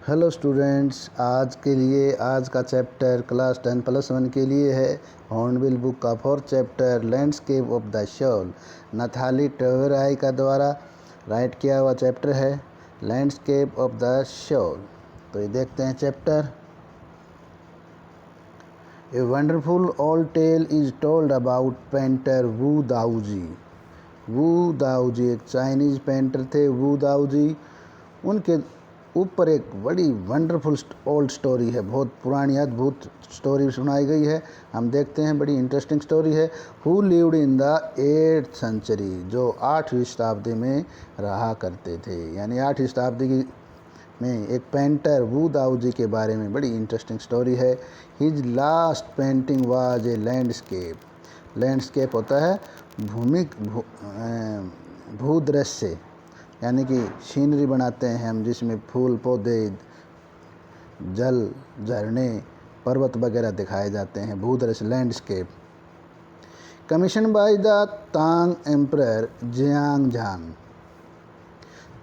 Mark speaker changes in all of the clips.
Speaker 1: Hello students, आज का chapter class 10+1 के लिए है। हॉर्नबिल बुक का 4th chapter landscape of the soul, Nathalie Trouveroy का द्वारा राइट किया हुआ चैप्टर है लैंडस्केप ऑफ द शोल। तो ये देखते हैं chapter. A wonderful old tale is told about painter Wu Daozi. Wu Daozi एक चाइनीज़ पेंटर थे। वू दाऊजी, उनके ऊपर एक बड़ी वंडरफुल ओल्ड स्टोरी है, बहुत पुरानी अद्भुत स्टोरी सुनाई गई है। हम देखते हैं, बड़ी इंटरेस्टिंग स्टोरी है। Who lived in the 8th century, जो 8वीं शताब्दी में रहा करते थे, यानी 8वीं शताब्दी में एक पेंटर वू दाऊजी के बारे में बड़ी इंटरेस्टिंग स्टोरी है। His last painting was a landscape. Landscape होता है भूदृश्य, यानी कि सीनरी बनाते हैं हम, जिसमें फूल पौधे, जल, झरने, पर्वत वगैरह दिखाए जाते हैं, भूदृश्य landscape. Commission by the Tang emperor Xuanzong.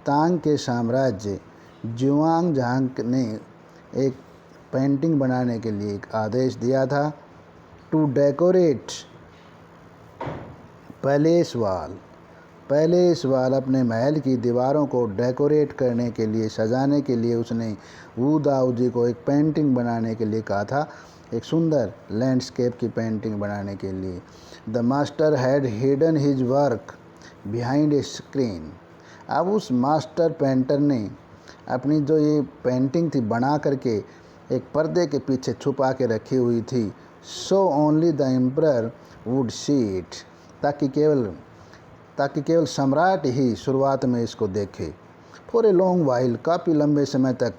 Speaker 1: Tang के साम्राज्य जुआंग झांग ने एक पेंटिंग बनाने के लिए एक आदेश दिया था। टू डेकोरेट पैलेस वाल। पैलेस वाल, अपने महल की दीवारों को डेकोरेट करने के लिए, सजाने के लिए उसने वू दाऊजी को एक पेंटिंग बनाने के लिए कहा था, एक सुंदर लैंडस्केप की पेंटिंग बनाने के लिए। The master had hidden his work behind a screen. अब उस मास्टर पेंटर ने अपनी जो ये पेंटिंग थी बना करके एक पर्दे के पीछे छुपा के रखी हुई थी। So only the emperor would see it, ताकि केवल सम्राट ही शुरुआत में इसको देखे। फॉर ए लॉन्ग वाइल, काफ़ी लंबे समय तक।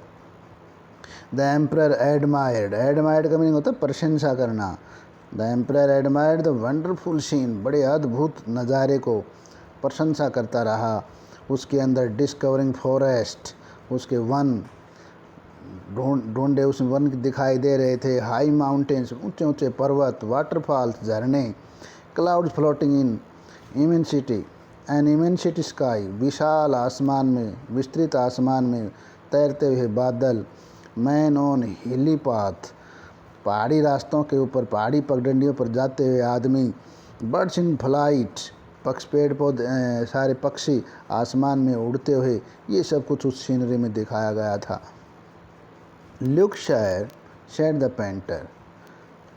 Speaker 1: द एम्परर एडमायर्ड का मीनिंग होता है प्रशंसा करना। The emperor admired the wonderful scene, बड़े अद्भुत नज़ारे को प्रशंसा करता रहा। उसके अंदर डिस्कवरिंग फॉरेस्ट, उसके वन ढूंढे, उसमें वन दिखाई दे रहे थे। हाई माउंटेन्स, ऊंचे ऊंचे पर्वत, वाटरफॉल्स, झरने। Clouds floating in immensity, an immensity sky, विशाल आसमान में, विस्तृत आसमान में तैरते हुए बादल। मैन ऑन हिली पाथ, पहाड़ी रास्तों के ऊपर, पहाड़ी पगडंडियों पर जाते हुए आदमी। बर्ड्स इन फ्लाइट, पेड़ पौधे, सारे पक्षी आसमान में उड़ते हुए, ये सब कुछ उस सीनरी में दिखाया गया था। Look sire said the painter,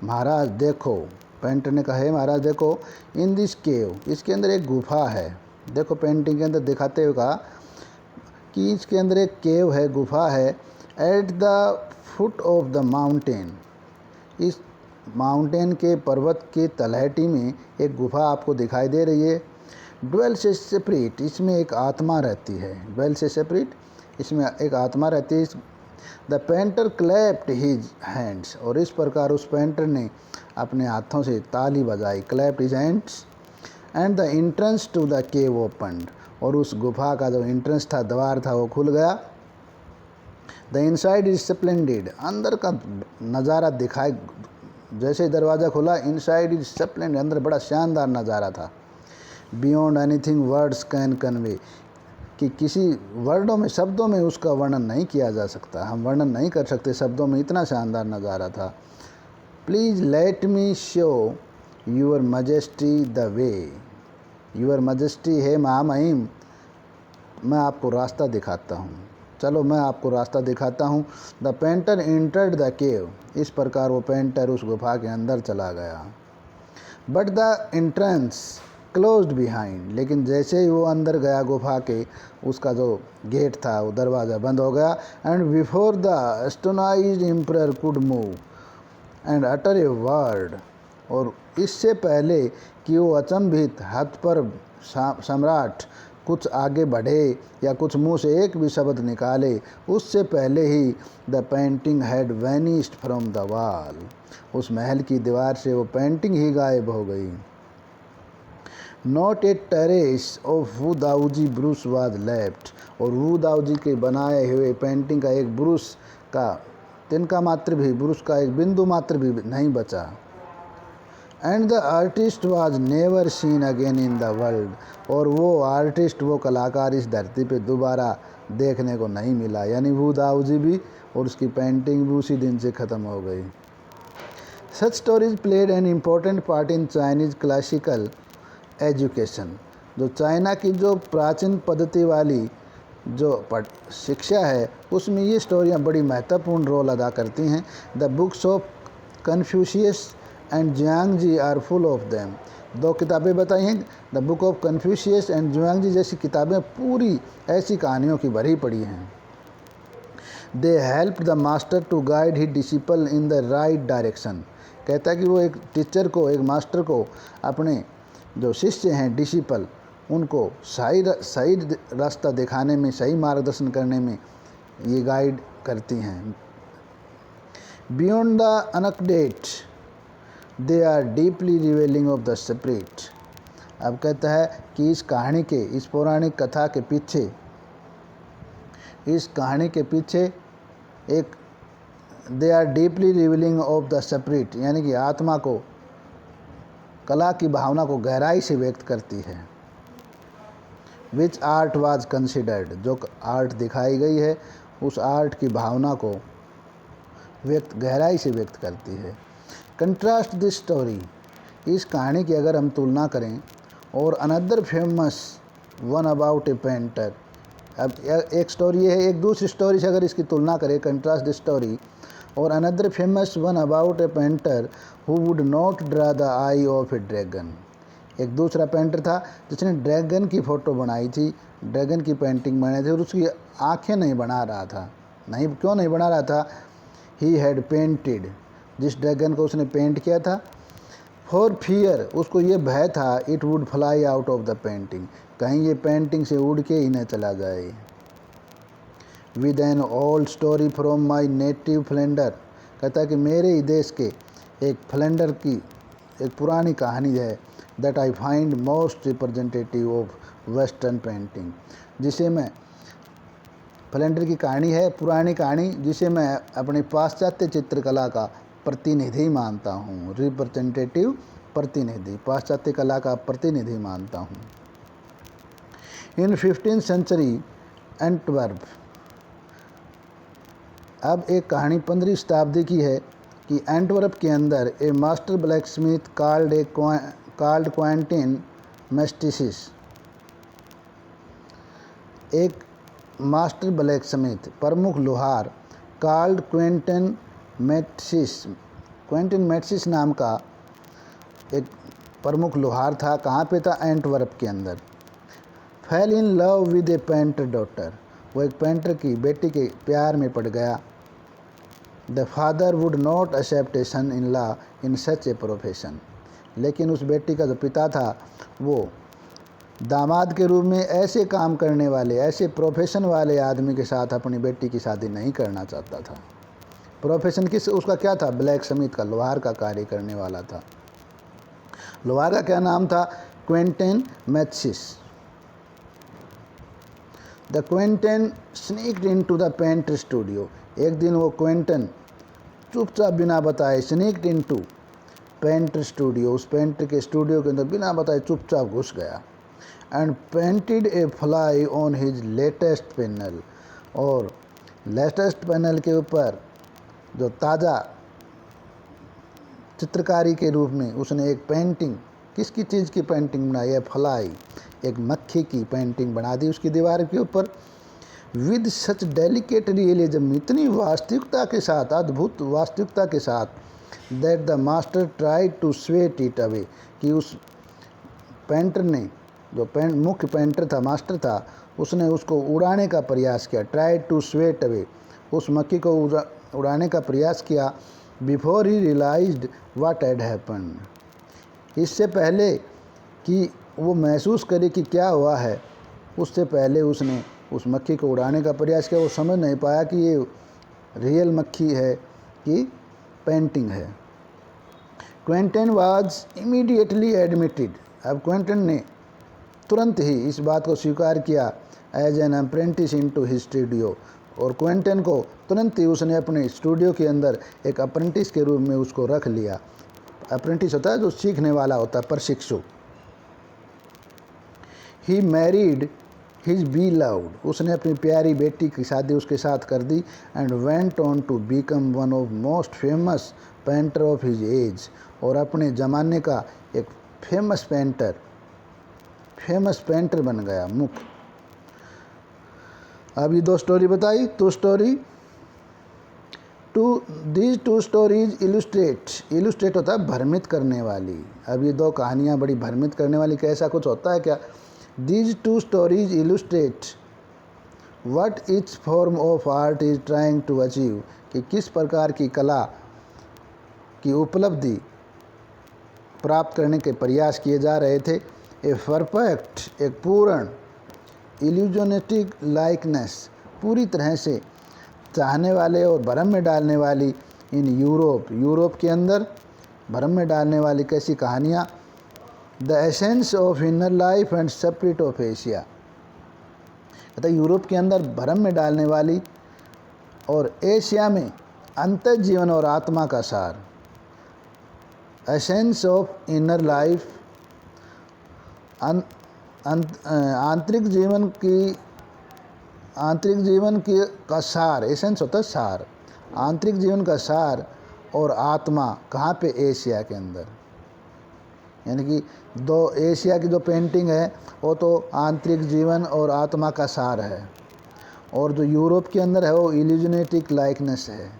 Speaker 1: महाराज देखो, पेंटर ने कहा है महाराज देखो, इन दिस केव, इसके अंदर एक गुफा है। देखो पेंटिंग के अंदर दिखाते हुए कहा कि इसके अंदर एक केव है, गुफा है। At the foot of the mountain, इस माउंटेन के पर्वत की तलहटी में एक गुफा आपको दिखाई दे रही है। ड्वेल से सेपरेट, इसमें एक आत्मा रहती है। ड्वेल से सेपरेट, इसमें एक आत्मा रहती है। The painter clapped his hands, और इस प्रकार उस पेंटर ने अपने हाथों से ताली बजाई। Clapped his hands and the entrance to the cave opened, और उस गुफा का जो एंट्रेंस था, द्वार था, वो खुल गया। द इनसाइड इज स्प्लेंडेड, अंदर का नज़ारा दिखाई, जैसे दरवाज़ा खुला, इनसाइड इज स्प्लेंडेड, अंदर बड़ा शानदार नज़ारा था। Beyond anything words can convey, कि किसी वर्डों में, शब्दों में उसका वर्णन नहीं किया जा सकता, हम वर्णन नहीं कर सकते शब्दों में, इतना शानदार नज़ारा था। Please let me show your majesty the way. Your majesty है महामहिम, मैं आपको रास्ता दिखाता हूँ, चलो मैं आपको रास्ता दिखाता हूँ। The painter entered the cave, इस प्रकार वो पेंटर उस गुफा के अंदर चला गया। But the entrance closed behind, लेकिन जैसे ही वो अंदर गया गुफा के, उसका जो गेट था, वो दरवाज़ा बंद हो गया। And before the astonished emperor could move and utter a word, और इससे पहले कि वो अचंभित हतपर सम्राट कुछ आगे बढ़े या कुछ मुंह से एक भी शब्द निकाले, उससे पहले ही the painting had vanished from the wall, उस महल की दीवार से वो पेंटिंग ही गायब हो गई। Not a trace of Wu Daozi brush was left, और वू दाऊजी के बनाए हुए पेंटिंग का एक ब्रूस का, तिनका मात्र भी, ब्रूस का एक बिंदु मात्र भी नहीं बचा। And the artist was never seen again in the world, और वो आर्टिस्ट, वो कलाकार इस धरती पे दोबारा देखने को नहीं मिला। यानी वू दाऊजी भी और उसकी पेंटिंग भी उसी दिन से ख़त्म हो गई। Such stories played an important part in Chinese classical education. जो चाइना की जो प्राचीन पद्धति वाली जो शिक्षा है उसमें ये स्टोरियाँ बड़ी महत्वपूर्ण रोल अदा करती हैं। The books of Confucius and Zhuangzi are full of them. 2 किताबें बताई हैं, the book of Confucius and Zhuangzi जैसी किताबें पूरी ऐसी कहानियों की भरी पड़ी हैं। They help the master to guide he disciple in the right direction. कहता है कि वो एक टीचर को, एक मास्टर को अपने जो शिष्य हैं, डिसिपल, उनको सही रास्ता दिखाने में, सही मार्गदर्शन करने में ये गाइड करती हैं। Beyond the anecdote they are deeply revealing of the spirit. अब कहता है कि इस कहानी के, इस पौराणिक कथा के पीछे, इस कहानी के पीछे एक they are deeply revealing of the spirit, यानी कि आत्मा को, कला की भावना को गहराई से व्यक्त करती है। विच आर्ट वाज कंसिडर्ड, जो आर्ट दिखाई गई है उस आर्ट की भावना को गहराई से व्यक्त करती है। कंट्रास्ट दिस स्टोरी, इस कहानी की अगर हम तुलना करें और another famous one about A painter, अब एक स्टोरी है, एक दूसरी स्टोरी से अगर इसकी तुलना करें, कंट्रास्ट दिस स्टोरी और another famous one about A painter who would not draw the I of A dragon. एक दूसरा पेंटर था जिसने ड्रैगन की फ़ोटो बनाई थी, ड्रैगन की पेंटिंग बनाई थी और उसकी आँखें नहीं बना रहा था। नहीं, क्यों नहीं बना रहा था? ही हैड पेंटेड, जिस ड्रैगन को उसने पेंट किया था, फॉर फियर, उसको ये भय था, it would fly out of the painting, कहीं ये पेंटिंग से उड़ के ही न चला जाए। With an old story from my native Flander, कहता है कि मेरे ही देश के एक फ्लेंडर की एक पुरानी कहानी है, that I find most representative of western painting, जिसे मैं, फ्लेंडर की कहानी है, पुरानी कहानी, जिसे मैं अपनी पाश्चात्य चित्रकला का प्रतिनिधि मानता हूँ। रिप्रेजेंटेटिव, प्रतिनिधि, पाश्चात्य कला का प्रतिनिधि मानता हूँ। इन 15th सेंचुरी एंटवर्प, अब एक कहानी 15वीं शताब्दी की है कि एंटवर्प के अंदर a master blacksmith called Quentin Metsys, एक मास्टर ब्लैक स्मिथ, प्रमुख लोहार, कॉल्ड क्वेंटिन मेट्सिस नाम का एक प्रमुख लोहार था। कहाँ पे था? एंटवर्प के अंदर। Fail in love with A painter daughter, वो एक पेंटर की बेटी के प्यार में पड़ गया। The father would not accept a son in law in such a profession, लेकिन उस बेटी का जो पिता था वो दामाद के रूप में ऐसे काम करने वाले, ऐसे प्रोफेशन वाले आदमी के साथ अपनी बेटी की शादी नहीं करना चाहता था। प्रोफेशन किस, उसका क्या था? ब्लैक स्मिथ का, लोहार का कार्य करने वाला था। लोहार का क्या नाम था? Quentin Metsys. The Quentin sneaked into the painter studio, एक दिन वो क्वेंटिन चुपचाप बिना बताए स्नीक्ड इनटू पेंटर स्टूडियो, उस पेंटर के स्टूडियो के अंदर बिना बताए चुपचाप घुस गया। And painted a fly on his latest panel, और लेटेस्ट पैनल के ऊपर जो ताज़ा चित्रकारी के रूप में उसने एक पेंटिंग, किसकी चीज़ की पेंटिंग बनाई है? फ्लाई, एक मक्खी की पेंटिंग बना दी उसकी दीवार के ऊपर। विद सच डेलिकेट रियलिज्म, इतनी वास्तविकता के साथ, अद्भुत वास्तविकता के साथ, that the master tried to sweat it away, कि उस पेंटर ने, जो मुख्य पेंटर था, मास्टर था, उसने उसको उड़ाने का प्रयास किया। ट्राइड टू स्वेट अवे, उस मक्खी को उड़ाने का प्रयास किया। Before he realised what had happened, इससे पहले कि वो महसूस करे कि क्या हुआ है, उससे पहले उसने उस मक्खी को उड़ाने का प्रयास किया। वो समझ नहीं पाया कि ये रियल मक्खी है कि पेंटिंग है। क्वेंटिन वाज इमीडिएटली एडमिटेड, अब क्वेंटिन ने तुरंत ही इस बात को स्वीकार किया as an apprentice into his studio, और क्वेंटिन को तुरंत ही उसने अपने स्टूडियो के अंदर एक अप्रेंटिस के रूप में उसको रख लिया, अप्रेंटिस होता है जो सीखने वाला होता है, प्रशिक्षु। He married his beloved, उसने अपनी प्यारी बेटी की शादी उसके साथ कर दी। And went on to become one of most famous painter of his age, और अपने ज़माने का एक फेमस पेंटर बन गया, मुख्य। अब ये 2 स्टोरी बताई। दीज टू स्टोरीज इलुस्ट्रेट होता है भ्रमित करने वाली। अब ये 2 कहानियाँ बड़ी भ्रमित करने वाली, कैसा कुछ होता है क्या? These 2 stories illustrate what each form of art is trying to achieve, कि किस प्रकार की कला की उपलब्धि प्राप्त करने के प्रयास किए जा रहे थे। ए परफेक्ट, एक पूर्ण, इल्यूजनेटिक लाइकनेस, पूरी तरह से चाहने वाले और भ्रम में डालने वाली। इन यूरोप के अंदर भ्रम में डालने वाली कैसी कहानियाँ। The essence of inner life and spirit of Asia, अतः यूरोप के अंदर भ्रम में डालने वाली और एशिया में अंतर जीवन और आत्मा का सार। एसेंस ऑफ इनर लाइफ, आंतरिक जीवन की का सार। एसेंस होता है सार, आंतरिक जीवन का सार। और आत्मा कहाँ पे? एशिया के अंदर। यानी कि 2 एशिया की जो पेंटिंग है वो तो आंतरिक जीवन और आत्मा का सार है, और जो यूरोप के अंदर है वो इल्यूजनेटिक लाइकनेस है,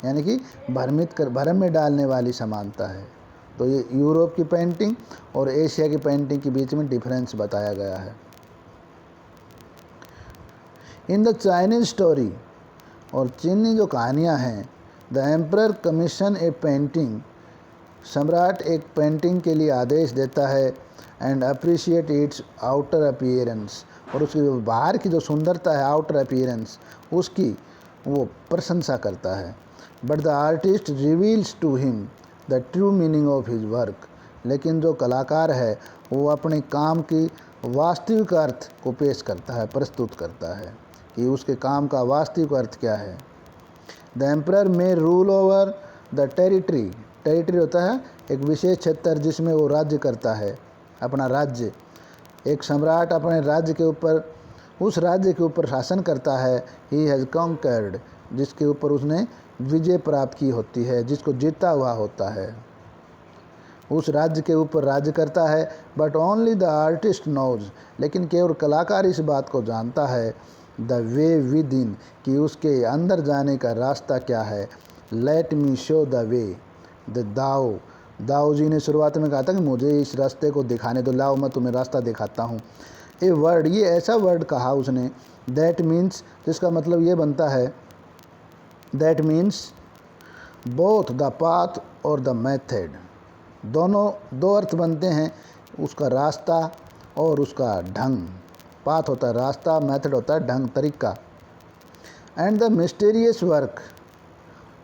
Speaker 1: यानी कि भ्रम में डालने वाली समानता है। तो ये यूरोप की पेंटिंग और एशिया की पेंटिंग के बीच में डिफरेंस बताया गया है। इन द चाइनीज स्टोरी, और चीनी जो कहानियाँ हैं, the emperor commission A painting, सम्राट एक पेंटिंग के लिए आदेश देता है। And appreciate it's outer appearance, और उसकी बाहर की जो सुंदरता है, आउटर अपीयरेंस, उसकी वो प्रशंसा करता है। But the artist reveals to him the true meaning of his work, लेकिन जो कलाकार है वो अपने काम की वास्तविक अर्थ को पेश करता है, प्रस्तुत करता है कि उसके काम का वास्तविक अर्थ क्या है। द एम्परर में रूल ओवर द टेरिटरी होता है एक विशेष क्षेत्र जिसमें वो राज्य करता है, अपना राज्य। एक सम्राट अपने राज्य के ऊपर, उस राज्य के ऊपर शासन करता है। ही हैज़ कॉन्कर्ड, जिसके ऊपर उसने विजय प्राप्त की होती है, जिसको जीता हुआ होता है, उस राज्य के ऊपर राज्य करता है। But only the artist knows, लेकिन केवल कलाकार इस बात को जानता है। द वे विद इन, कि उसके अंदर जाने का रास्ता क्या है। Late me show the way, the दाओ जी ने शुरुआत में कहा था कि मुझे इस रास्ते को दिखाने दो, लाओ मैं तुम्हें रास्ता दिखाता हूँ। ए वर्ड, ये ऐसा वर्ड कहा उसने, दैट मीन्स, जिसका मतलब ये बनता है, that means both the path और द मेथड, दोनों 2 अर्थ बनते हैं, उसका रास्ता और उसका ढंग। पाथ होता है रास्ता, मेथड होता है ढंग, तरीका। And the mysterious work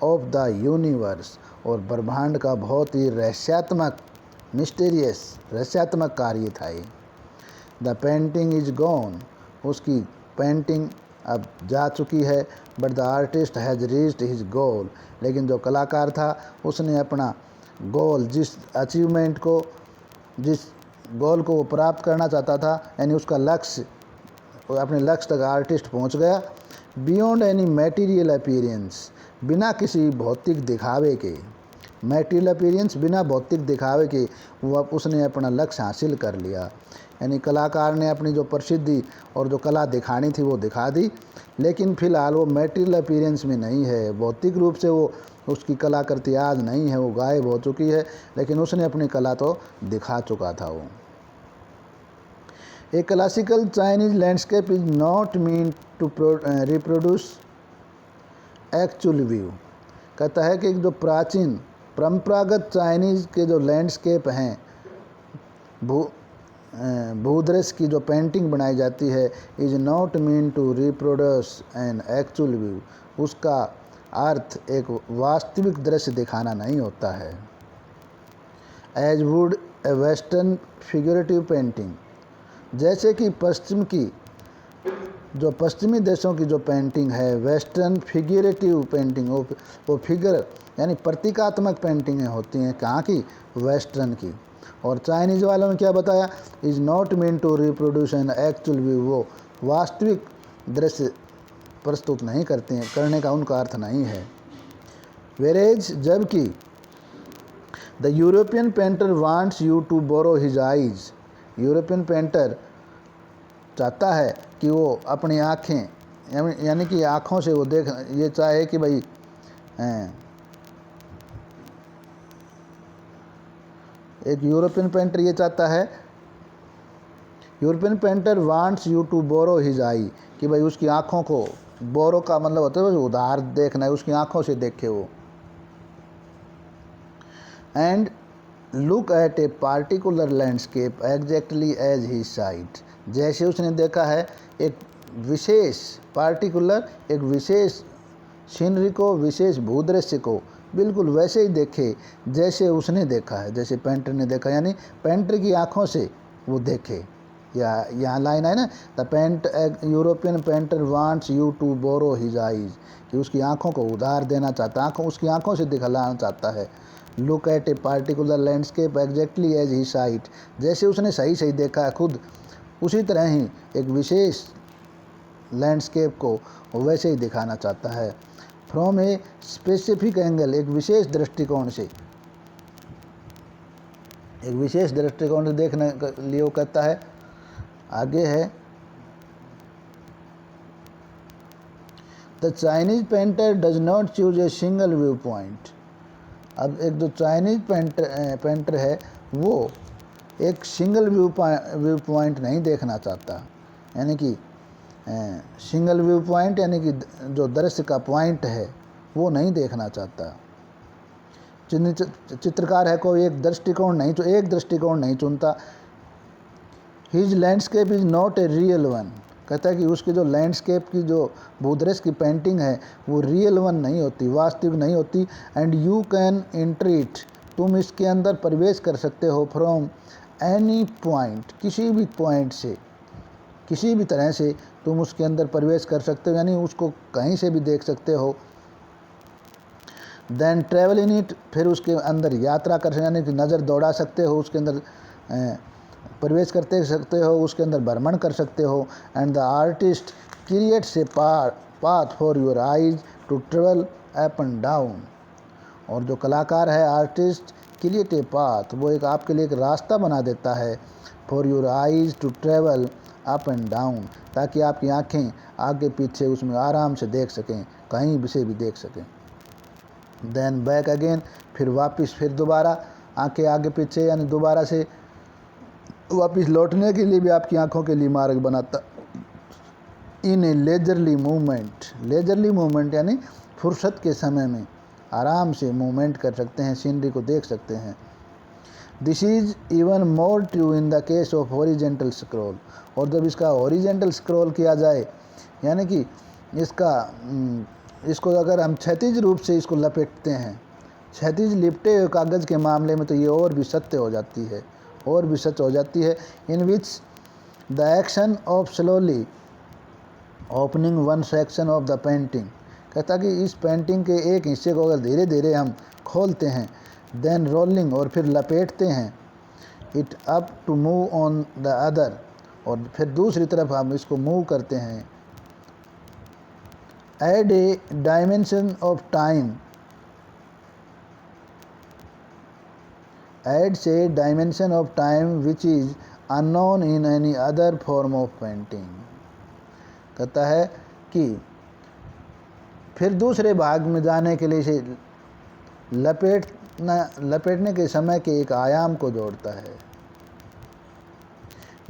Speaker 1: of the universe, और ब्रह्मांड का बहुत ही रहस्यात्मक, रहस्यात्मक कार्य था ये। द पेंटिंग इज गॉन, उसकी पेंटिंग अब जा चुकी है। But the artist has reached his goal, लेकिन जो कलाकार था उसने अपना गोल, जिस अचीवमेंट को, जिस गोल को वो प्राप्त करना चाहता था, यानी उसका लक्ष्य, अपने लक्ष्य तक आर्टिस्ट पहुंच गया। बियॉन्ड एनी मैटीरियल अपीयरेंस, बिना किसी भौतिक दिखावे के, मैटीरियल अपीयरेंस बिना भौतिक दिखावे के वो उसने अपना लक्ष्य हासिल कर लिया। यानी कलाकार ने अपनी जो प्रसिद्धि और जो कला दिखानी थी वो दिखा दी, लेकिन फ़िलहाल वो मैटीरियल अपीयरेंस में नहीं है, भौतिक रूप से वो उसकी कलाकृति आज नहीं है, वो गायब हो चुकी है, लेकिन उसने अपनी कला तो दिखा चुका था वो। A classical Chinese landscape is not meant to reproduce actual view, कहता है कि जो प्राचीन परंपरागत चाइनीज़ के जो लैंडस्केप हैं, भूदृश्य की जो पेंटिंग बनाई जाती है, is not meant to reproduce an actual view, उसका अर्थ एक वास्तविक दृश्य दिखाना नहीं होता है। As would a western figurative painting, जैसे कि पश्चिम की जो पश्चिमी देशों की जो पेंटिंग है, वेस्टर्न फिगरेटिव पेंटिंग, वो फिगर यानी प्रतीकात्मक पेंटिंगें होती हैं कहाँ की, वेस्टर्न की। और चाइनीज़ वालों ने क्या बताया, is not meant to reproduce an actual view, वो वास्तविक दृश्य प्रस्तुत नहीं करते हैं, करने का उनका अर्थ नहीं है। वेरेज जबकि the European painter wants you to borrow his eyes, European painter चाहता है कि वो अपनी आँखें यानी कि आँखों से वो देख, ये चाहे कि भाई एक यूरोपियन पेंटर ये चाहता है, European painter wants you to borrow his eye, कि भाई उसकी आँखों को, बोरो का मतलब होता है उधार देखना है, उसकी आँखों से देखे वो। And look at a particular landscape exactly as he sight, जैसे उसने देखा है एक विशेष पार्टिकुलर, एक विशेष सीनरी को, विशेष भूदृश्य को बिल्कुल वैसे ही देखे जैसे उसने देखा है, जैसे पेंटर ने देखा, यानी पेंटर की आँखों से वो देखे। या यहाँ लाइन है ना, the European painter wants you to borrow his eyes, कि उसकी आँखों को उधार देना चाहता है, उसकी आँखों से दिखलाना चाहता है। Look at a particular landscape exactly as he sight, जैसे उसने सही सही देखा है खुद, उसी तरह ही एक विशेष लैंडस्केप को वैसे ही दिखाना चाहता है। फ्रॉम ए स्पेसिफिक एंगल, एक विशेष दृष्टिकोण से, एक विशेष दृष्टिकोण से देखने के लिए वो कहता है। आगे है, the Chinese painter does not choose a single view point. अब एक जो चाइनीज पेंटर है वो एक सिंगल व्यू पॉइंट नहीं देखना चाहता, यानी कि सिंगल व्यू पॉइंट यानी कि जो दृश्य का पॉइंट है वो नहीं देखना चाहता। चित्रकार है कोई एक दृष्टिकोण नहीं चुनता। His landscape is not a real one, कहता है कि उसकी जो लैंडस्केप की जो भूदृश्य की पेंटिंग है वो रियल वन नहीं होती, वास्तविक नहीं होती। एंड यू कैन इंट्रीट, तुम इसके अंदर प्रवेश कर सकते हो, फ्रॉम एनी पॉइंट, किसी भी पॉइंट से, किसी भी तरह से तुम उसके अंदर प्रवेश कर सकते हो, यानी उसको कहीं से भी देख सकते हो। देन ट्रेवल इन इट, फिर उसके अंदर यात्रा कर सकते, यानी कि नज़र दौड़ा सकते हो, उसके अंदर प्रवेश करते सकते हो, उसके अंदर भ्रमण कर सकते हो। And the artist creates a path for your eyes to travel up and down, और जो कलाकार है आर्टिस्ट क्रिएट ए पाथ, वो एक आपके लिए एक रास्ता बना देता है, for your eyes to travel up and down, ताकि आपकी आँखें आगे पीछे उसमें आराम से देख सकें, कहीं से भी देख सकें। देन बैक अगेन, फिर वापस, फिर दोबारा आँखें आगे पीछे यानी दोबारा से वापस लौटने के लिए भी आपकी आंखों के लिए मार्ग बनाता। इन ए लेजरली मूवमेंट यानी फुर्सत के समय में आराम से मूवमेंट कर सकते हैं, सीनरी को देख सकते हैं। This is even more true in the case of horizontal scroll, और जब इसका हॉरिजेंटल स्क्रॉल किया जाए, यानी कि इसको अगर हम क्षैतिज रूप से इसको लपेटते हैं, क्षैतिज लिपटे हुए कागज़ के मामले में तो ये और भी सत्य हो जाती है, और भी सच हो जाती है। In which the action of slowly opening one section of the painting, कहता कि इस पेंटिंग के एक हिस्से को अगर धीरे धीरे हम खोलते हैं, देन रोलिंग, और फिर लपेटते हैं, it up to move on the other, और फिर दूसरी तरफ हम इसको मूव करते हैं। Add a dimension of time, adds a dimension of time which is unknown in any other form of painting, कहता है कि फिर दूसरे भाग में जाने के लिए इसे लपेटने के समय के एक आयाम को जोड़ता है।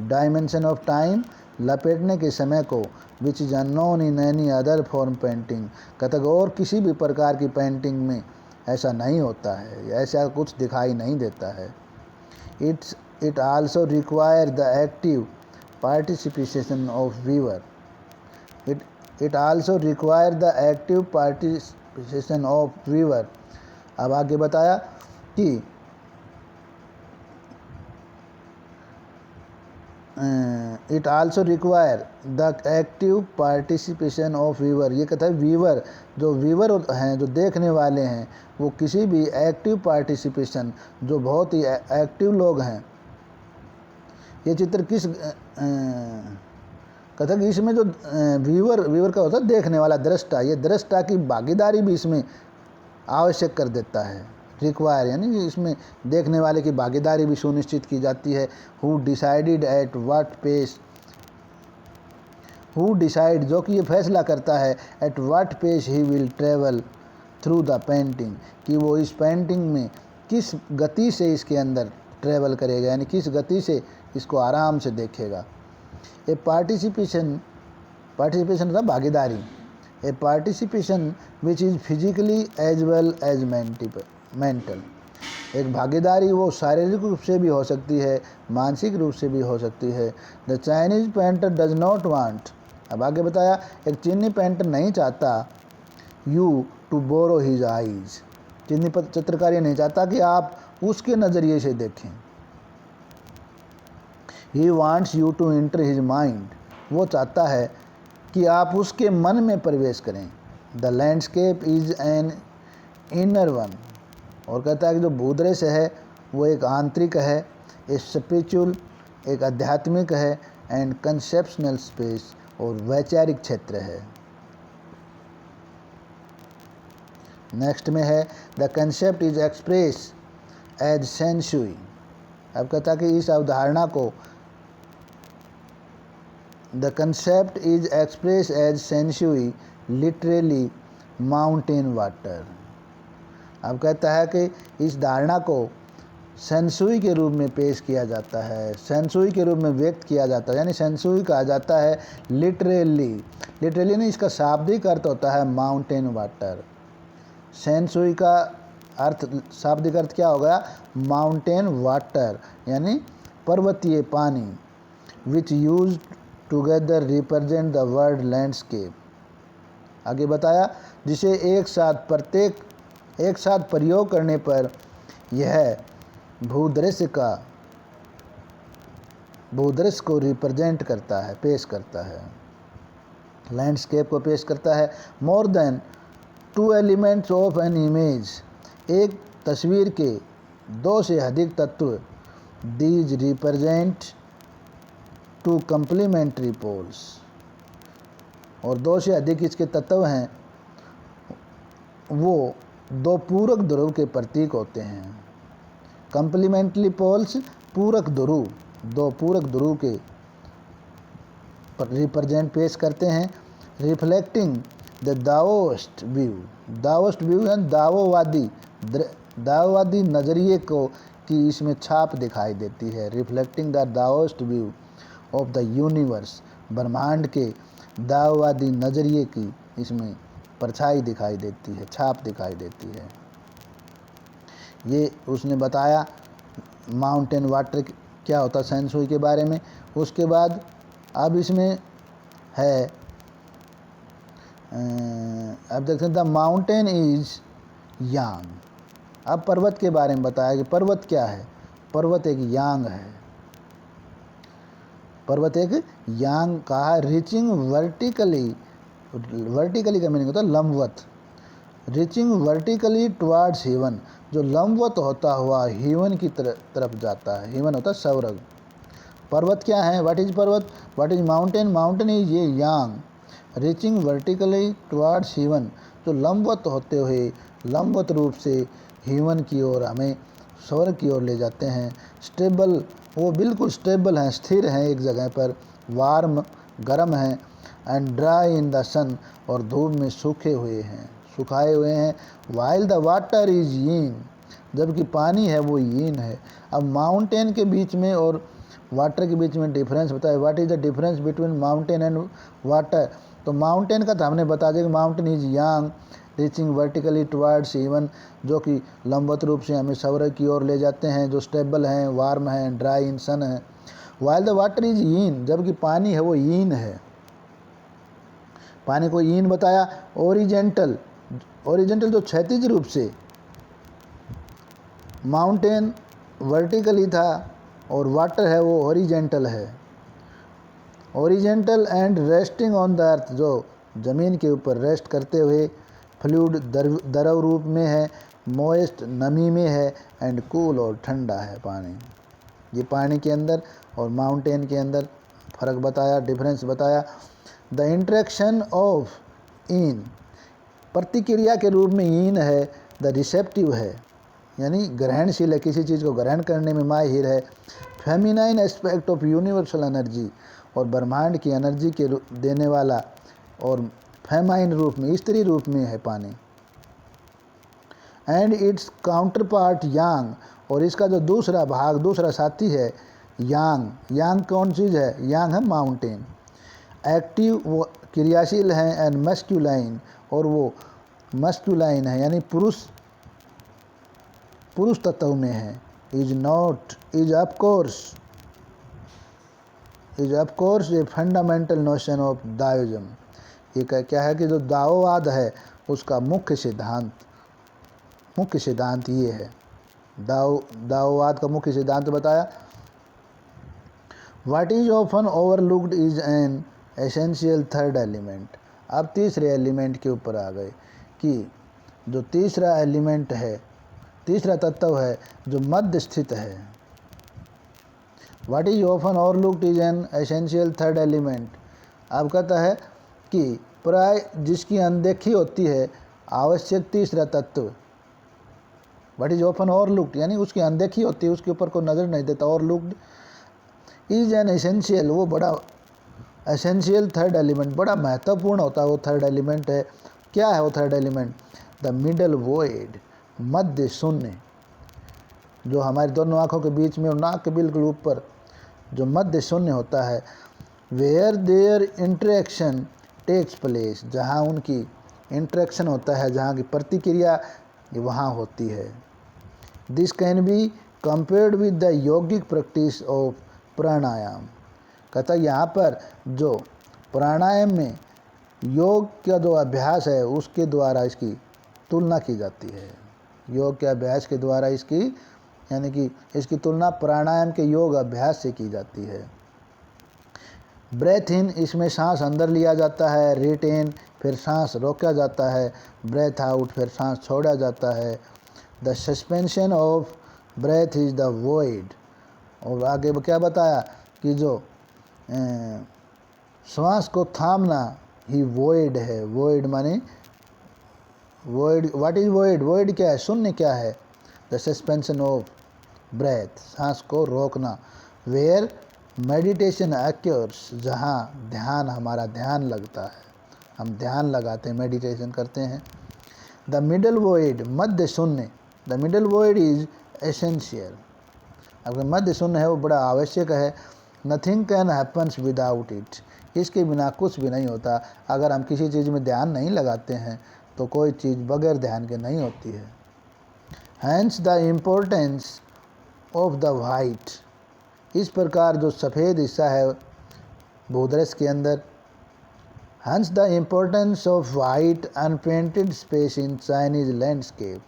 Speaker 1: डायमेंशन ऑफ टाइम, लपेटने के समय को, which is unknown in any other form painting, कहता है और किसी भी प्रकार की पेंटिंग में ऐसा नहीं होता है, ऐसा कुछ दिखाई नहीं देता है। It also require the active participation of viewer, it also require the active participation of viewer. अब आगे बताया कि it also require the active participation of viewer. ये कहता है व्यूअर, जो व्यूअर हैं, जो देखने वाले हैं, वो किसी भी एक्टिव पार्टिसिपेशन, जो बहुत ही एक्टिव लोग हैं। ये चित्र किस कहता है कि इसमें जो व्यूअर का होता है देखने वाला, दृष्टा, ये दृष्टा की भागीदारी भी इसमें आवश्यक कर देता है। रिक्वायर यानी कि इसमें देखने वाले की भागीदारी भी सुनिश्चित की जाती है। Who decided at what pace, who decide जो कि ये फैसला करता है, at what pace he will travel through the painting, कि वो इस पेंटिंग में किस गति से इसके अंदर ट्रेवल करेगा, यानी किस गति से इसको आराम से देखेगा। ए पार्टिसिपेशन था भागीदारी, a participation which is physically as well as mental. एक भागीदारी वो शारीरिक रूप से भी हो सकती है, मानसिक रूप से भी हो सकती है। The Chinese painter does not want, अब आगे बताया, एक चीनी पेंटर नहीं चाहता you to borrow his eyes, चीनी चित्रकारी नहीं चाहता कि आप उसके नज़रिए से देखें। He wants you to enter his mind, वो चाहता है कि आप उसके मन में प्रवेश करें। The landscape is an inner one, और कहता है कि जो भूदृश्य है वो एक आंतरिक है, ए स्पिरिचुअल, एक आध्यात्मिक है, एंड कंसेप्शनल स्पेस, और वैचारिक क्षेत्र है। नेक्स्ट में है the concept is express as shanshui. अब कहता है कि इस अवधारणा को, the concept is express as shanshui literally mountain water. अब कहता है कि इस धारणा को सेंसुई के रूप में पेश किया जाता है, सेंसुई के रूप में व्यक्त किया जाता है, यानी सेंसुई कहा जाता है लिटरली। लिटरली नहीं, इसका शाब्दिक अर्थ होता है माउंटेन वाटर। सेंसुई का अर्थ, शाब्दिक अर्थ क्या हो गया, माउंटेन वाटर, यानी पर्वतीय पानी। विच use together represent the word landscape. आगे बताया, जिसे एक साथ प्रयोग करने पर यह भूदृश्य को रिप्रेजेंट करता है, पेश करता है, लैंडस्केप को पेश करता है। More than 2 elements of an image, एक तस्वीर के 2 से अधिक तत्व, दीज रिप्रेजेंट 2 कंप्लीमेंट्री पोल्स, और 2 से अधिक इसके तत्व हैं, वो 2 पूरक ध्रुव के प्रतीक होते हैं। कंप्लीमेंट्री पोल्स, पूरक ध्रुव, 2 पूरक ध्रुव के रिप्रेजेंट पेश करते हैं। Reflecting the Daoist view, दाओस्ट view यानी दाओवादी नज़रिए को की इसमें छाप दिखाई देती है। Reflecting the Daoist view of the universe, ब्रह्मांड के दाओवादी नज़रिए की इसमें परछाई दिखाई देती है, छाप दिखाई देती है। ये उसने बताया माउंटेन वाटर क्या होता है सेंसुई के बारे में। उसके बाद अब इसमें है, अब देखते हैं, द माउंटेन इज यांग। अब पर्वत के बारे में बताया कि पर्वत क्या है, पर्वत एक यांग है, पर्वत एक यांग कहा, रीचिंग वर्टिकली, वर्टिकली का मीनिंग होता है लंबवत, रीचिंग वर्टिकली टुवर्ड्स हेवन, जो लंबवत होता हुआ हेवन की तरफ जाता है। हेवन होता है स्वर्ग। पर्वत क्या है, व्हाट इज पर्वत, what is mountain, mountain is ये यांग, रीचिंग वर्टिकली टुवर्ड्स हेवन, जो लंबवत होते हुए लंबवत रूप से हेवन की ओर, हमें स्वर्ग की ओर ले जाते हैं। स्टेबल, वो बिल्कुल स्टेबल हैं, स्थिर हैं एक जगह पर। वार्म, गर्म हैं। एंड ड्राई इन द सन, और धूप में सूखे हुए हैं, सुखाए हुए हैं। वाइल द वाटर इज यीन, जबकि पानी है वो यीन है। अब माउंटेन के बीच में और वाटर के बीच में डिफरेंस बताया, what is the difference between mountain and water. तो माउंटेन का तो हमने बता दिया कि mountain is yang, reaching vertically towards heaven, जो कि लंबवत रूप से हमें स्वर्ग की ओर ले जाते हैं, जो स्टेबल हैं, वार्म हैं, ड्राई इन सन है। वाइल द वाटर इज यीन, जबकि पानी है वो यीन है। पानी को यीन बताया। ओरिजेंटल, ओरिजेंटल जो क्षैतिज रूप से, माउंटेन वर्टिकली था और वाटर है वो ओरिजेंटल है। Horizontal and resting on the earth, जो ज़मीन के ऊपर रेस्ट करते हुए, फ्लूइड द्रव रूप में है, मोइस्ट नमी में है, एंड कूल और ठंडा है पानी। ये पानी के अंदर और माउंटेन के अंदर फ़र्क बताया, डिफरेंस बताया। द इंट्रैक्शन ऑफ इन, प्रतिक्रिया के रूप में इन है। द रिसेप्टिव है, यानी ग्रहणशील है, किसी चीज़ को ग्रहण करने में माहिर है। Feminine aspect of universal energy, और ब्रह्मांड की एनर्जी के देने वाला, और फेमाइन रूप में, स्त्री रूप में है पानी। एंड इट्स काउंटर पार्ट यांग, और इसका जो दूसरा भाग, दूसरा साथी है यांग। यांग कौन चीज़ है? यांग है माउंटेन। एक्टिव, वो क्रियाशील हैं, एंड मस्क्यूलाइन, और वो मस्क्यूलाइन है, यानी पुरुष तत्व में है। Is not, is of course a fundamental notion of Daoism. ये क्या है कि जो दाओवाद है उसका मुख्य सिद्धांत ये है। दाओवाद का मुख्य सिद्धांत बताया। What is often overlooked is an essential third element. अब तीसरे एलिमेंट के ऊपर आ गए कि जो तीसरा एलिमेंट है, तीसरा तत्व है जो मध्य स्थित है। What is often overlooked is an essential third element. अब कहता है कि प्राय जिसकी अनदेखी होती है आवश्यक तीसरा तत्व। व्हाट इज ऑफन ओवरलुक्ड, यानी उसकी अनदेखी होती है, उसके ऊपर कोई नज़र नहीं देता। ओवरलुक्ड इज एन एसेंशियल, वो बड़ा एसेंशियल थर्ड एलिमेंट, बड़ा महत्वपूर्ण होता है वो थर्ड एलिमेंट है। क्या है वो third element? The middle void, मध्य शून्य, जो हमारी दोनों आँखों के बीच में और नाक के बिल्कुल ऊपर जो मध्य शून्य होता है। Where there interaction takes place, जहाँ उनकी इंटरेक्शन होता है, जहाँ की प्रतिक्रिया वहाँ होती है। This can be compared with the yogic practice of pranayama. कहता है यहाँ पर जो प्राणायाम में योग का जो अभ्यास है उसके द्वारा इसकी तुलना की जाती है। योग के अभ्यास के द्वारा इसकी, यानी कि इसकी तुलना प्राणायाम के योग अभ्यास से की जाती है। ब्रेथ इन, इसमें सांस अंदर लिया जाता है। रिटेन, फिर सांस रोका जाता है। ब्रेथ आउट, फिर सांस छोड़ा जाता है। The suspension of breath is the void. और आगे क्या बताया कि जो श्वास को थामना ही वॉइड है। वॉइड माने void, what is void? Void क्या है? शून्य क्या है? द सस्पेंशन ऑफ ब्रेथ, सांस को रोकना। वेयर मेडिटेशन अक्योर्स, जहाँ ध्यान, हमारा ध्यान लगता है, हम ध्यान लगाते हैं, मेडिटेशन करते हैं। द मिडल वॉइड, मध्य शून्य। The middle void is essential, अगर मध्य शून्य है वो बड़ा आवश्यक है। Nothing can happens without it, इसके बिना कुछ भी नहीं होता। अगर हम किसी चीज़ में ध्यान नहीं लगाते हैं तो कोई चीज़ बगैर ध्यान के नहीं होती है। Hence the importance of the white, इस प्रकार जो सफ़ेद हिस्सा है भूदृश्य के अंदर। Hence the importance of white unpainted space in Chinese landscape.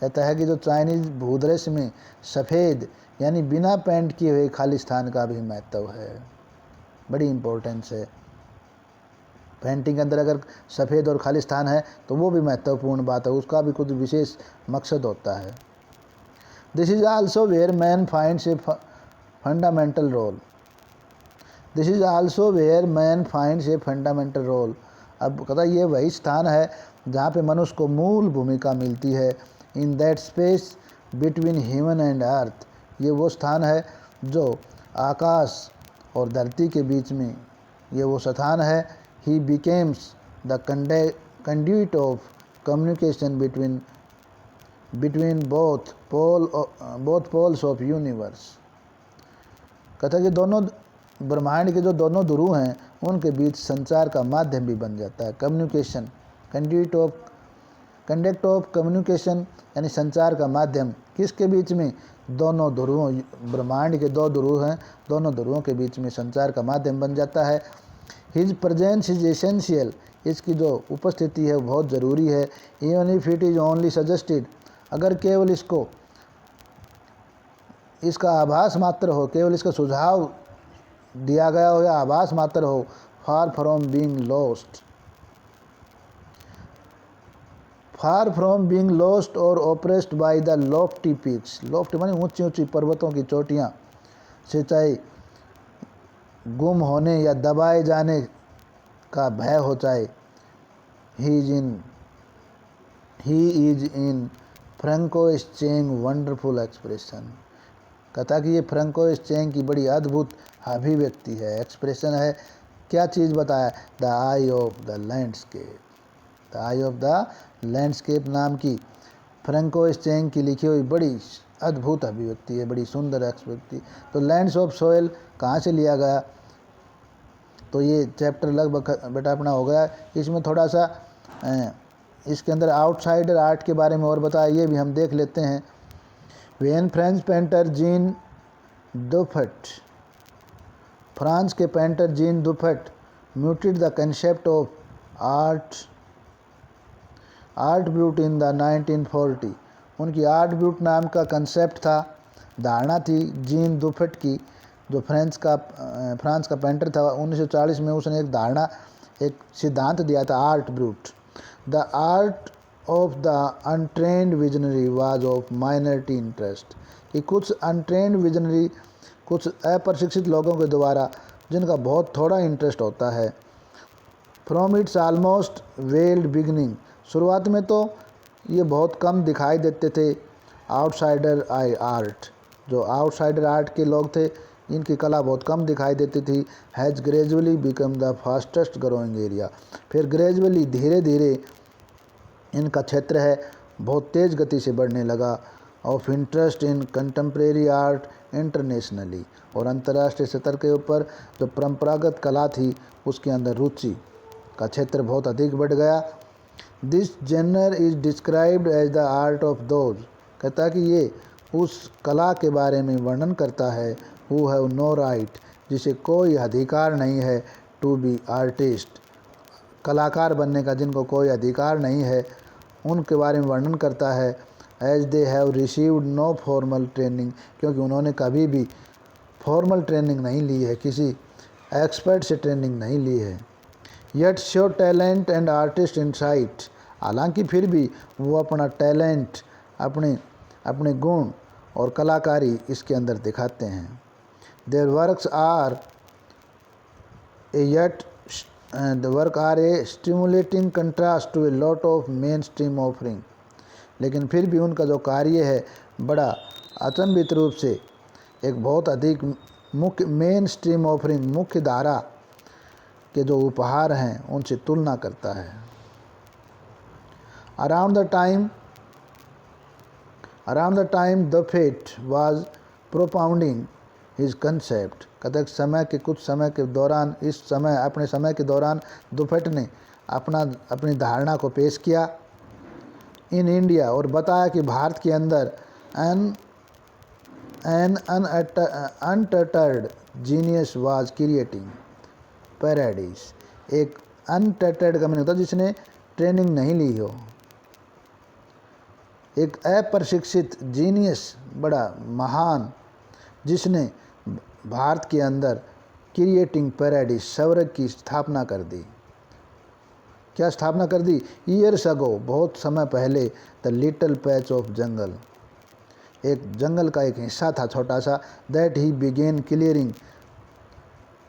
Speaker 1: कहता है कि जो चाइनीज भूदृश्य में सफ़ेद यानी बिना पेंट किए हुए खाली स्थान का भी महत्व है, बड़ी इम्पोर्टेंस है। पेंटिंग के अंदर अगर सफ़ेद और खाली स्थान है तो वो भी महत्वपूर्ण बात है, उसका भी कुछ विशेष मकसद होता है। This is also where man finds a fundamental role. This is also where man finds a fundamental role. अब कहता ये वही स्थान है जहाँ पे मनुष्य को मूल भूमिका मिलती है। In that space between human and earth, ये वो स्थान है जो आकाश और धरती के बीच में, ये वो स्थान है। He becomes the conduit of communication between both poles of universe. कहता है कि दोनों ब्रह्मांड के जो दोनों ध्रुव हैं उनके बीच संचार का माध्यम भी बन जाता है। कम्युनिकेशन, कंडक्ट ऑफ कम्युनिकेशन, यानी संचार का माध्यम किसके बीच में? दोनों ध्रुवों, ब्रह्मांड के दो ध्रुव हैं, दोनों ध्रुवों के बीच में संचार का माध्यम बन जाता है। हिज प्रेजेंस इज एसेंशियल, इसकी जो उपस्थिति है वो बहुत ज़रूरी है। Even if it is only suggested, अगर केवल इसका आभास मात्र हो, केवल इसका सुझाव दिया गया हो या आभास मात्र हो, far from being lost, far from being lost और oppressed by the lofty peaks, lofty माने ऊंची ऊंची पर्वतों की चोटियाँ से चाहे गुम होने या दबाए जाने का भय हो, चाहे he is in François Cheng wonderful expression. कहता कि ये फ्रेंकोइस चेंग की बड़ी अद्भुत अभिव्यक्ति है, एक्सप्रेशन है। क्या चीज़ बताया? The I of the landscape, the I of the landscape नाम की फ्रेंकोइस चेंग की लिखी हुई बड़ी अद्भुत अभिव्यक्ति है, बड़ी सुंदर अभिव्यक्ति। तो लैंड्स ऑफ सोयल कहाँ से लिया गया? तो ये चैप्टर लगभग बेटा अपना हो गया। इसमें थोड़ा सा इसके अंदर आउटसाइडर आर्ट के बारे में और बताया, ये भी हम देख लेते हैं। When French painter Jean Dubuffet, France के painter Jean Dubuffet mooted the concept of art brut in the 1940, उनकी आर्ट ब्रूट नाम का कंसेप्ट था, धारणा थी जीन दुफट की, जो फ्रांस का पेंटर था। 1940 में उसने एक धारणा, एक सिद्धांत दिया था, art brute. The art of the untrained visionary was of minority interest, कि कुछ अनट्रेंड विजनरी, कुछ अप्रशिक्षित लोगों के द्वारा जिनका बहुत थोड़ा इंटरेस्ट होता है। From its almost weld beginning, शुरुआत में तो ये बहुत कम दिखाई देते थे। आउटसाइडर आर्ट, जो आउटसाइडर आर्ट के लोग थे, इनकी कला बहुत कम दिखाई देती थी। Has gradually become the fastest growing area, फिर ग्रेजुअली धीरे धीरे इनका क्षेत्र है बहुत तेज़ गति से बढ़ने लगा। Of interest in contemporary art internationally, और अंतर्राष्ट्रीय स्तर के ऊपर जो परंपरागत कला थी उसके अंदर रुचि का क्षेत्र बहुत अधिक बढ़ गया। This genre is described as the art of those, कहता कि ये उस कला के बारे में वर्णन करता है हु हैव नो राइट, जिसे कोई अधिकार नहीं है, टू बी आर्टिस्ट, कलाकार बनने का जिनको कोई अधिकार नहीं है, उनके बारे में वर्णन करता है। As they have received no formal training, क्योंकि उन्होंने कभी भी फॉर्मल ट्रेनिंग नहीं ली है, किसी एक्सपर्ट से ट्रेनिंग नहीं ली है। Yet show talent and artist insight, हालांकि फिर भी वो अपना टैलेंट, अपने गुण और कलाकारी इसके अंदर दिखाते हैं। Their works are a stimulating contrast to a lot of main stream offering, लेकिन फिर भी उनका जो कार्य है बड़ा अचंभित रूप से एक बहुत अधिक मुख्य मेन स्ट्रीम ऑफरिंग, मुख्य धारा के जो उपहार हैं उनसे तुलना करता है। Around the time Dubuffet was propounding his concept, कहते कुछ समय के दौरान, अपने समय के दौरान दुफेट ने अपनी धारणा को पेश किया इन इंडिया, और बताया कि भारत के अंदर an untutored genius was creating paradise, एक अनटटर्ड का मतलब होता है जिसने ट्रेनिंग नहीं ली हो, एक अप्रशिक्षित जीनियस, बड़ा महान, जिसने भारत के अंदर क्रिएटिंग पैराडाइज, स्वर्ग की स्थापना कर दी। क्या स्थापना कर दी? ईयर्स अगो, बहुत समय पहले, द लिटिल पैच ऑफ जंगल, एक जंगल का एक हिस्सा था छोटा सा, दैट ही बिगेन क्लियरिंग,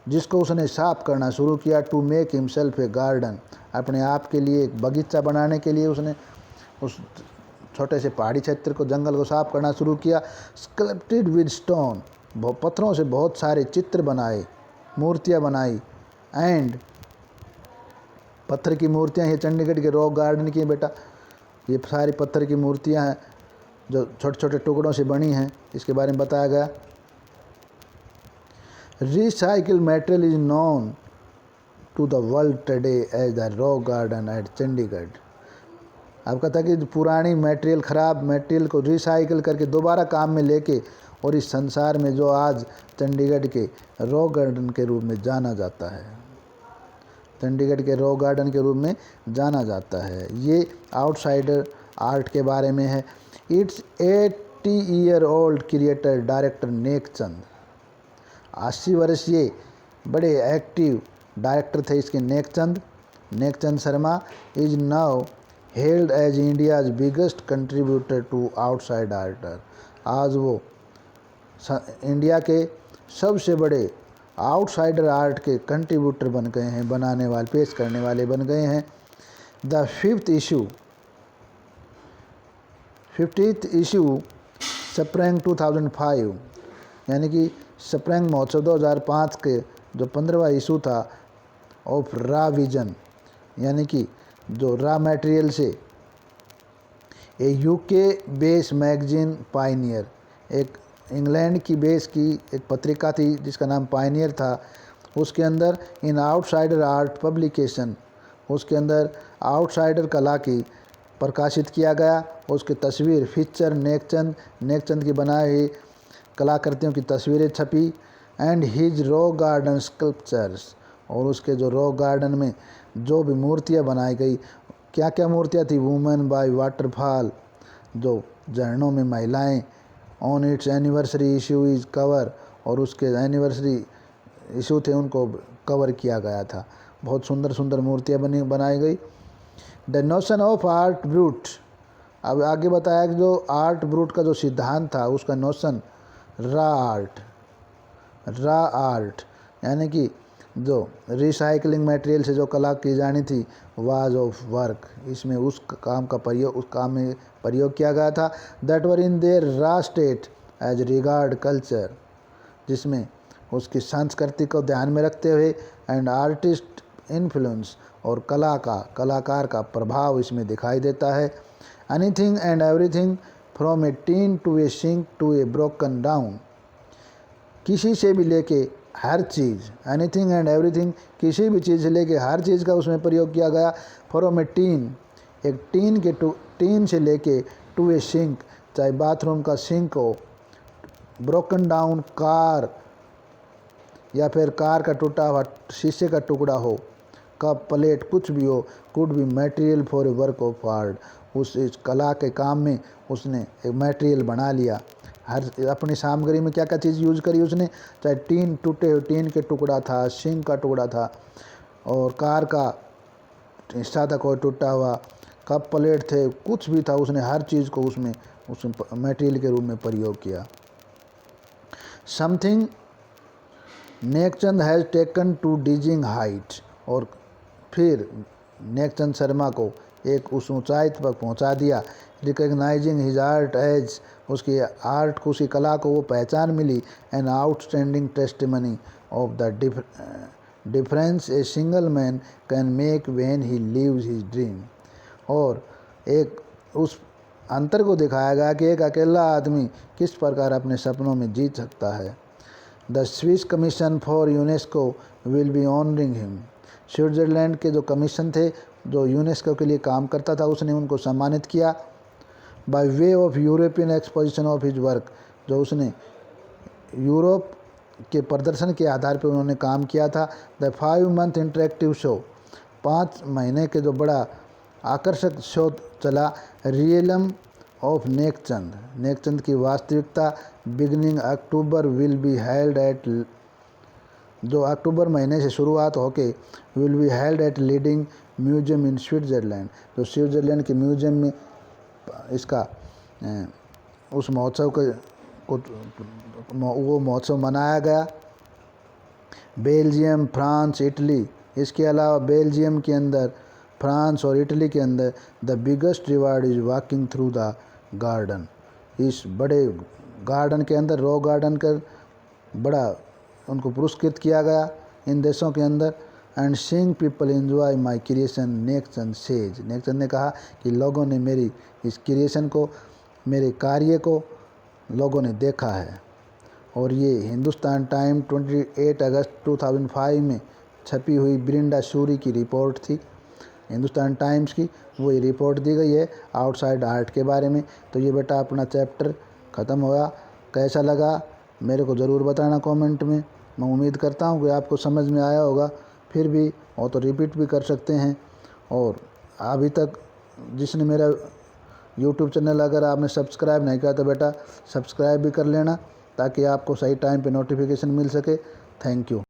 Speaker 1: जिसको उसने साफ करना शुरू किया। To make himself a garden, अपने आप के लिए एक बगीचा बनाने के लिए उसने उस छोटे से पहाड़ी क्षेत्र को, जंगल को साफ करना शुरू किया। स्कल्प्टेड विद स्टोन, पत्थरों से बहुत सारे चित्र बनाए, मूर्तियाँ बनाई। एंड पत्थर की मूर्तियाँ, ये चंडीगढ़ के रॉक गार्डन की बेटा, ये सारी पत्थर की मूर्तियाँ हैं जो छोटे छोटे टुकड़ों से बनी हैं, इसके बारे में बताया गया। Recycled material is known to the world today as the rock garden at Chandigarh. अब कहता है कि पुरानी मटेरियल, ख़राब मटेरियल को रिसाइकिल करके दोबारा काम में लेके, और इस संसार में जो आज चंडीगढ़ के रॉक गार्डन के रूप में जाना जाता है, चंडीगढ़ के रॉक गार्डन के रूप में जाना जाता है। ये आउटसाइडर आर्ट के बारे में है। Its 80 year old creator director Nek Chand, 80 वर्षीय बड़े एक्टिव डायरेक्टर थे इसके Nekchand Sharma is now held as India's biggest contributor to outside art. आज वो इंडिया के सबसे बड़े आउटसाइडर आर्ट के कंट्रीब्यूटर बन गए हैं, बनाने वाले, पेश करने वाले बन गए हैं। द 50th इशू स्प्रिंग 2005 यानी कि स्प्रिंग महोत्सव 2005 के जो 15वां इशू था ऑफ रा विजन यानी कि जो रा मटेरियल से ए यूके बेस मैगजीन पायनियर, एक इंग्लैंड की बेस की एक पत्रिका थी जिसका नाम पायनियर था, उसके अंदर इन आउटसाइडर आर्ट पब्लिकेशन, उसके अंदर आउटसाइडर कला की प्रकाशित किया गया। उसकी तस्वीर फीचर नेकचंद की बनाई हुई कलाकृतियों की तस्वीरें छपी and his rock garden sculptures, और उसके जो रॉक गार्डन में जो भी मूर्तियाँ बनाई गई, क्या क्या मूर्तियाँ थी, वुमेन बाय वाटरफॉल, जो झरनों में महिलाएं, on it's anniversary issue is cover, और उसके एनिवर्सरी इशू थे उनको कवर किया गया था। बहुत सुंदर सुंदर मूर्तियाँ बनाई गई। The notion of art brute, अब आगे बताया कि जो आर्ट ब्रूट का जो सिद्धांत था उसका नोशन रा आर्ट यानी कि जो रिसाइकलिंग मटेरियल से जो कला की जानी थी, वाज ऑफ वर्क, इसमें उस काम में प्रयोग किया गया था। दैट वर इन देयर रा स्टेट एज रिगार्ड कल्चर, जिसमें उसकी संस्कृति को ध्यान में रखते हुए एंड आर्टिस्ट इन्फ्लुएंस, और कलाकार का प्रभाव इसमें दिखाई देता है। Anything and everything from a tin to a sink to a broken down, किसी से भी लेके हर चीज़, एनीथिंग एंड एवरीथिंग, किसी भी चीज़ से लेके हर चीज़ का उसमें प्रयोग किया गया। फ्रॉम ए टीन, एक टीन से लेके टू ए सिंक, चाहे बाथरूम का सिंक हो, ब्रोकन डाउन कार या फिर कार का टूटा हुआ शीशे का टुकड़ा हो, कप प्लेट कुछ भी हो, could be material for a work of art, इस कला के काम में उसने एक मटेरियल बना लिया। हर अपनी सामग्री में क्या क्या चीज़ यूज करी उसने, चाहे टूटे हुए टीन के टुकड़ा था, सिंक का टुकड़ा था, और कार का हिस्सा था कोई टूटा हुआ, कप प्लेट थे, कुछ भी था, उसने हर चीज़ को उसमें मटेरियल के रूप में प्रयोग किया। Something Nekchand has taken to dizzying height, और फिर नेकचंद शर्मा को एक उस ऊंचाई पर पहुंचा दिया। रिकग्नाइजिंग हिज आर्ट एज, उसकी आर्ट को, उसकी कला को वो पहचान मिली। An outstanding testimony of the difference a single man can make when he lives his dream, और एक उस अंतर को दिखाया गया कि एक अकेला आदमी किस प्रकार अपने सपनों में जीत सकता है। The Swiss commission for UNESCO will be honouring him, Switzerland के जो कमीशन थे जो यूनेस्को के लिए काम करता था, उसने उनको सम्मानित किया। By way of European exposition of his work, जो उसने यूरोप के प्रदर्शन के आधार पर उन्होंने काम किया था। द 5 मंथ इंटरेक्टिव शो, 5 महीने के जो बड़ा आकर्षक शो चला, रियलम ऑफ नेकचंद की वास्तविकता, beginning October will be held at, जो अक्टूबर महीने से शुरुआत होके will be held at leading museum in Switzerland, जो स्विट्ज़रलैंड के म्यूजियम में इसका उस महोत्सव को वो महोत्सव मनाया गया। बेल्जियम, फ्रांस, इटली, इसके अलावा बेल्जियम के अंदर, फ्रांस और इटली के अंदर the biggest reward is walking through the garden, इस बड़े गार्डन के अंदर, रॉक गार्डन का बड़ा उनको पुरस्कृत किया गया इन देशों के अंदर। And seeing people enjoy my creation, Nek Chand says, Nek Chand ने कहा कि लोगों ने मेरी इस क्रिएशन को, मेरे कार्य को लोगों ने देखा है। और ये हिंदुस्तान टाइम 28 अगस्त 2005 में छपी हुई ब्रिंडा सूरी की रिपोर्ट थी, हिंदुस्तान टाइम्स की, वो ये रिपोर्ट दी गई है आउटसाइड आर्ट के बारे में। तो ये बेटा अपना चैप्टर ख़त्म हुआ, कैसा लगा मेरे को ज़रूर बताना कमेंट में। मैं उम्मीद करता हूँ कि आपको समझ में आया होगा, फिर भी और तो रिपीट भी कर सकते हैं। और अभी तक जिसने मेरा यूट्यूब चैनल अगर आपने सब्सक्राइब नहीं किया तो बेटा सब्सक्राइब भी कर लेना, ताकि आपको सही टाइम पे नोटिफिकेशन मिल सके। Thank you.